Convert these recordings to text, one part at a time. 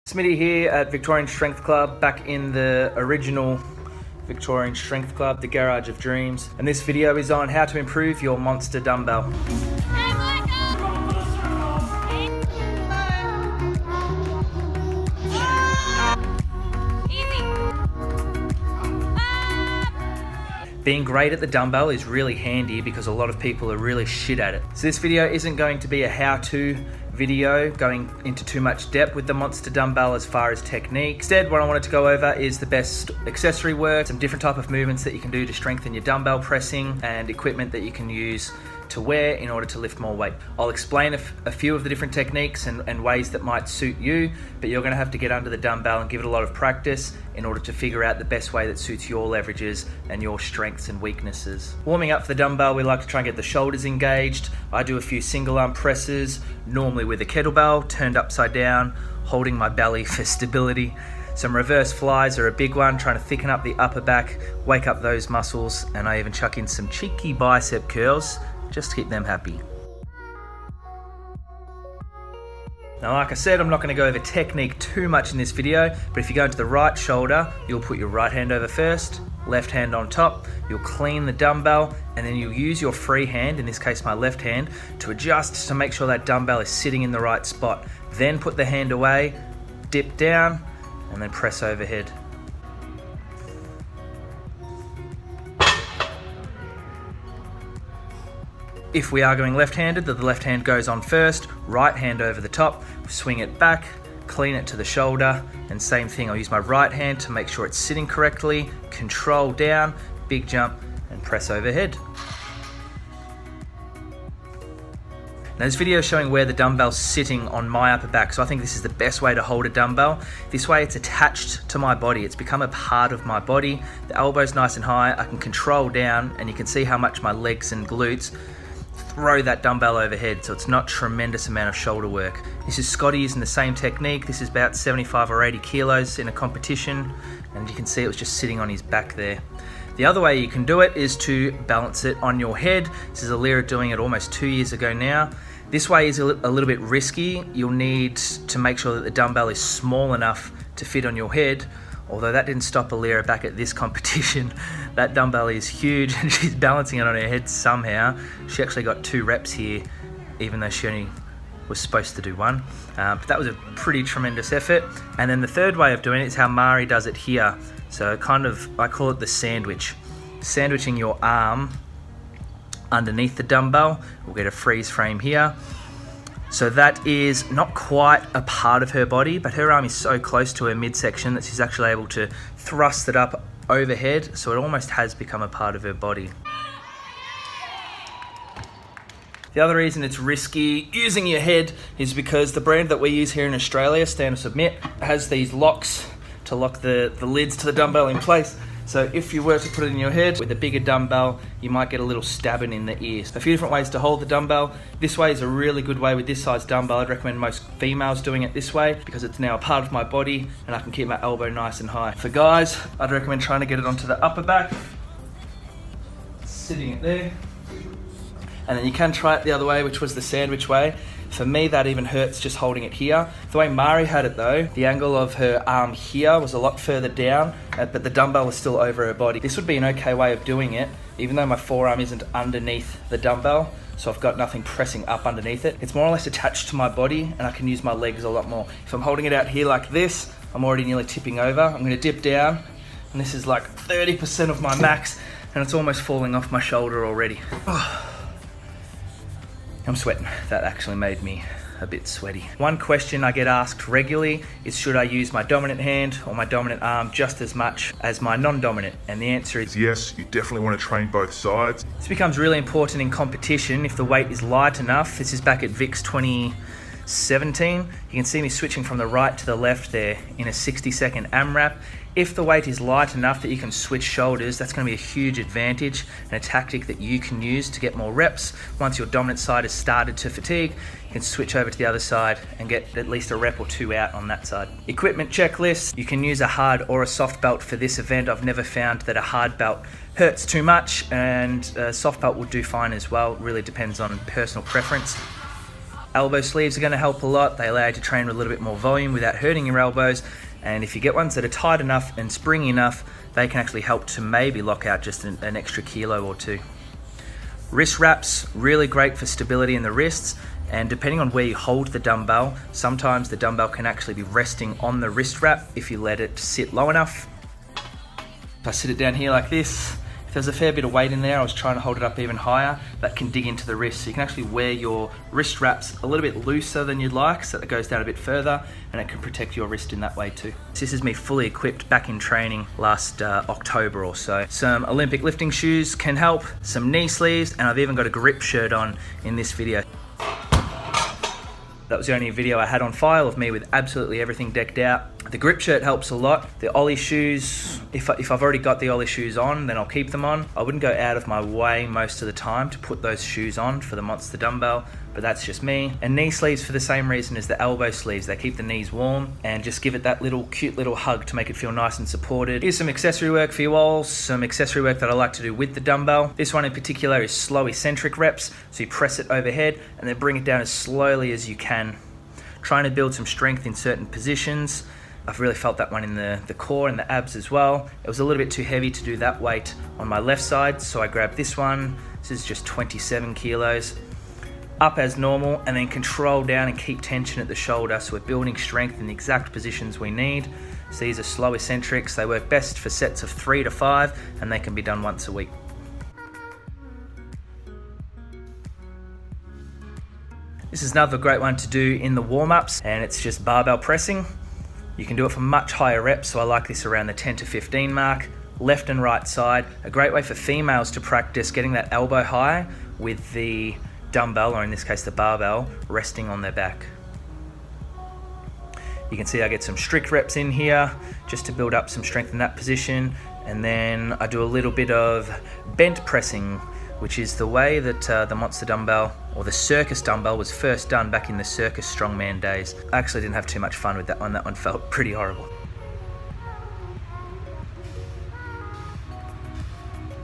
Smitty here at Victorian Strength Club, back in the original Victorian Strength Club, the Garage of Dreams. And this video is on how to improve your monster dumbbell. Being great at the dumbbell is really handy because a lot of people are really shit at it. So this video isn't going to be a how-to video going into too much depth with the monster dumbbell as far as technique. Instead, what I wanted to go over is the best accessory work, some different type of movements that you can do to strengthen your dumbbell pressing, and equipment that you can use to wear in order to lift more weight. I'll explain a few of the different techniques and ways that might suit you, but you're gonna have to get under the dumbbell and give it a lot of practice in order to figure out the best way that suits your leverages and your strengths and weaknesses. Warming up for the dumbbell, we like to try and get the shoulders engaged. I do a few single arm presses, normally with a kettlebell turned upside down, holding my belly for stability. Some reverse flies are a big one, trying to thicken up the upper back, wake up those muscles, and I even chuck in some cheeky bicep curls just to keep them happy. Now, like I said, I'm not going to go over technique too much in this video, but if you go into the right shoulder, you'll put your right hand over first, left hand on top, you'll clean the dumbbell, and then you'll use your free hand, in this case my left hand, to adjust to make sure that dumbbell is sitting in the right spot. Then put the hand away, dip down, and then press overhead. If we are going left-handed, the left hand goes on first, right hand over the top, swing it back, clean it to the shoulder, and same thing, I'll use my right hand to make sure it's sitting correctly, control down, big jump, and press overhead. Now this video is showing where the dumbbell's sitting on my upper back, so I think this is the best way to hold a dumbbell. This way it's attached to my body, it's become a part of my body. The elbow's nice and high, I can control down, and you can see how much my legs and glutes throw that dumbbell overhead, so it's not tremendous amount of shoulder work. This is Scotty using the same technique. This is about 75 or 80 kilos in a competition, and you can see it was just sitting on his back there. The other way you can do it is to balance it on your head. This is Alira doing it almost 2 years ago now. This way is a little bit risky. You'll need to make sure that the dumbbell is small enough to fit on your head, although that didn't stop Alira back at this competition. That dumbbell is huge and she's balancing it on her head somehow. She actually got 2 reps here, even though she only was supposed to do 1. But that was a pretty tremendous effort. And then the third way of doing it is how Mari does it here. So kind of, I call it the sandwich. Sandwiching your arm underneath the dumbbell. We'll get a freeze frame here. So that is not quite a part of her body, but her arm is so close to her midsection that she's actually able to thrust it up overhead, so it almost has become a part of her body. The other reason it's risky using your head is because the brand that we use here in Australia, Stand or Submit, has these locks to lock the lids to the dumbbell in place. So if you were to put it in your head with a bigger dumbbell, you might get a little stabbing in the ears. A few different ways to hold the dumbbell. This way is a really good way with this size dumbbell. I'd recommend most females doing it this way because it's now a part of my body and I can keep my elbow nice and high. For guys, I'd recommend trying to get it onto the upper back, sitting it there. And then you can try it the other way, which was the sandwich way. For me, that even hurts just holding it here. The way Mari had it though, the angle of her arm here was a lot further down, but the dumbbell was still over her body. This would be an okay way of doing it, even though my forearm isn't underneath the dumbbell, so I've got nothing pressing up underneath it. It's more or less attached to my body, and I can use my legs a lot more. If I'm holding it out here like this, I'm already nearly tipping over. I'm gonna dip down, and this is like 30% of my max, and it's almost falling off my shoulder already. I'm sweating. That actually made me a bit sweaty. One question I get asked regularly is, should I use my dominant hand or my dominant arm just as much as my non-dominant? And the answer is yes, you definitely want to train both sides. This becomes really important in competition if the weight is light enough. This is back at Vic's 2017. You can see me switching from the right to the left there in a 60-second AMRAP. If the weight is light enough that you can switch shoulders, that's going to be a huge advantage and a tactic that you can use to get more reps. Once your dominant side has started to fatigue, you can switch over to the other side and get at least a rep or 2 out on that side. Equipment checklist. You can use a hard or a soft belt for this event. I've never found that a hard belt hurts too much, and a soft belt will do fine as well. It really depends on personal preference. Elbow sleeves are going to help a lot. They allow you to train with a little bit more volume without hurting your elbows. And if you get ones that are tight enough and springy enough, they can actually help to maybe lock out just an extra kilo or two. Wrist wraps, really great for stability in the wrists. And depending on where you hold the dumbbell, sometimes the dumbbell can actually be resting on the wrist wrap if you let it sit low enough. If I sit it down here like this, if there's a fair bit of weight in there, I was trying to hold it up even higher, that can dig into the wrist. So you can actually wear your wrist wraps a little bit looser than you'd like, so that it goes down a bit further, and it can protect your wrist in that way too. This is me fully equipped back in training last October or so. Some Olympic lifting shoes can help, some knee sleeves, and I've even got a grip shirt on in this video. That was the only video I had on file of me with absolutely everything decked out. The grip shirt helps a lot. The Ollie shoes, if I've already got the Ollie shoes on, then I'll keep them on. I wouldn't go out of my way most of the time to put those shoes on for the Monster Dumbbell, but that's just me. And knee sleeves for the same reason as the elbow sleeves. They keep the knees warm and just give it that little cute little hug to make it feel nice and supported. Here's some accessory work for you all, some accessory work that I like to do with the dumbbell. This one in particular is slow eccentric reps. So you press it overhead and then bring it down as slowly as you can. Trying to build some strength in certain positions. I've really felt that one in the core and the abs as well. It was a little bit too heavy to do that weight on my left side, so I grabbed this one. This is just 27 kilos. Up as normal, and then control down and keep tension at the shoulder, so we're building strength in the exact positions we need. So these are slow eccentrics. They work best for sets of 3 to 5, and they can be done once a week. This is another great one to do in the warm-ups, and it's just barbell pressing. You can do it for much higher reps, so I like this around the 10 to 15 mark. Left and right side, a great way for females to practice getting that elbow high with the dumbbell, or in this case the barbell, resting on their back. You can see I get some strict reps in here just to build up some strength in that position, and then I do a little bit of bent pressing, which is the way that the Monster Dumbbell, or the circus dumbbell, was first done back in the circus strongman days. I actually didn't have too much fun with that one. That one felt pretty horrible.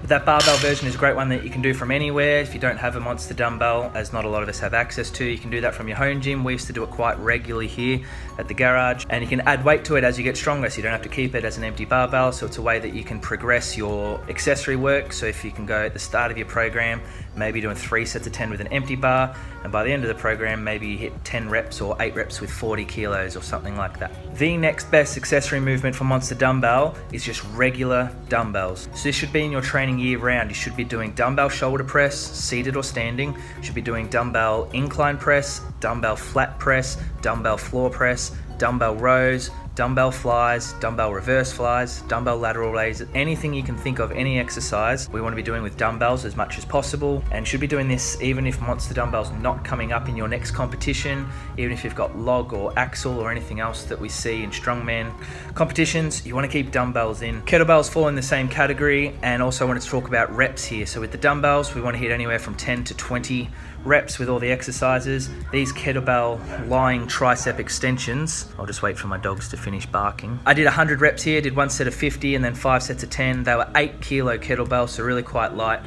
But that barbell version is a great one that you can do from anywhere. If you don't have a Monster Dumbbell, as not a lot of us have access to, you can do that from your home gym. We used to do it quite regularly here at the garage, and you can add weight to it as you get stronger, so you don't have to keep it as an empty barbell. So it's a way that you can progress your accessory work. So if you can go at the start of your program, maybe doing 3 sets of 10 with an empty bar, and by the end of the program, maybe you hit 10 reps or 8 reps with 40 kilos or something like that. The next best accessory movement for Monster Dumbbell is just regular dumbbells. So this should be in your training year round. You should be doing dumbbell shoulder press, seated or standing. You should be doing dumbbell incline press, dumbbell flat press, dumbbell floor press, dumbbell rows, dumbbell flies, dumbbell reverse flies, dumbbell lateral raises, anything you can think of, any exercise we want to be doing with dumbbells as much as possible. And should be doing this even if Monster Dumbbell's not coming up in your next competition, even if you've got log or axle or anything else that we see in strongman competitions, you want to keep dumbbells in. Kettlebells fall in the same category, and also I want to talk about reps here. So with the dumbbells, we want to hit anywhere from 10 to 20 reps with all the exercises. These kettlebell lying tricep extensions, I'll just wait for my dogs to finish barking. I did 100 reps here, did 1 set of 50 and then 5 sets of 10. They were 8 kilo kettlebells, so really quite light,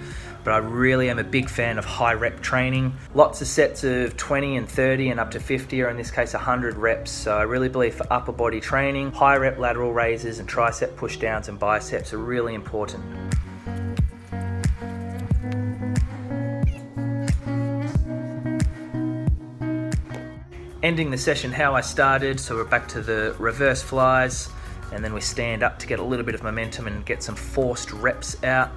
but I really am a big fan of high rep training. Lots of sets of 20 and 30 and up to 50, or in this case 100 reps. So I really believe for upper body training, high rep lateral raises and tricep push downs and biceps are really important. Ending the session how I started, so we're back to the reverse flies, and then we stand up to get a little bit of momentum and get some forced reps out.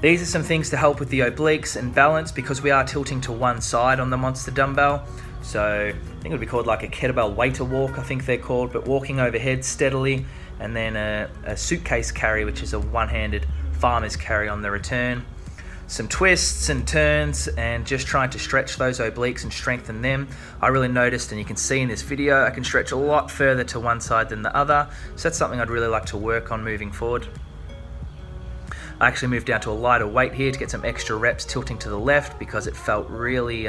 These are some things to help with the obliques and balance, because we are tilting to one side on the Monster Dumbbell. So I think it would be called like a kettlebell waiter walk, I think they're called, but walking overhead steadily, and then a suitcase carry, which is a one-handed farmer's carry on the return. Some twists and turns, and just trying to stretch those obliques and strengthen them. I really noticed, and you can see in this video, I can stretch a lot further to one side than the other. So that's something I'd really like to work on moving forward. I actually moved down to a lighter weight here to get some extra reps tilting to the left, because it felt really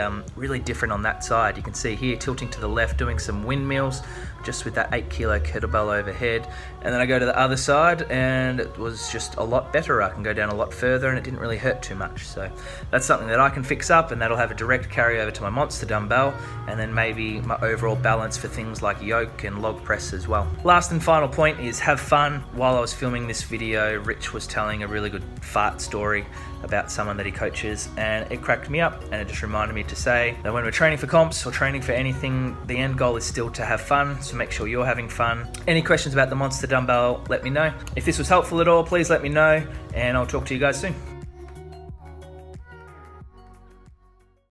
different on that side. You can see here tilting to the left, doing some windmills, just with that 8 kilo kettlebell overhead. And then I go to the other side and it was just a lot better. I can go down a lot further and it didn't really hurt too much. So that's something that I can fix up, and that'll have a direct carryover to my monster dumbbell, and then maybe my overall balance for things like yoke and log press as well. Last and final point is have fun. While I was filming this video, Rich was telling a really good fart story about someone that he coaches, and it cracked me up, and it just reminded me to say that when we're training for comps or training for anything, the end goal is still to have fun, so make sure you're having fun. Any questions about the monster dumbbell, let me know. If this was helpful at all, please let me know, and I'll talk to you guys soon.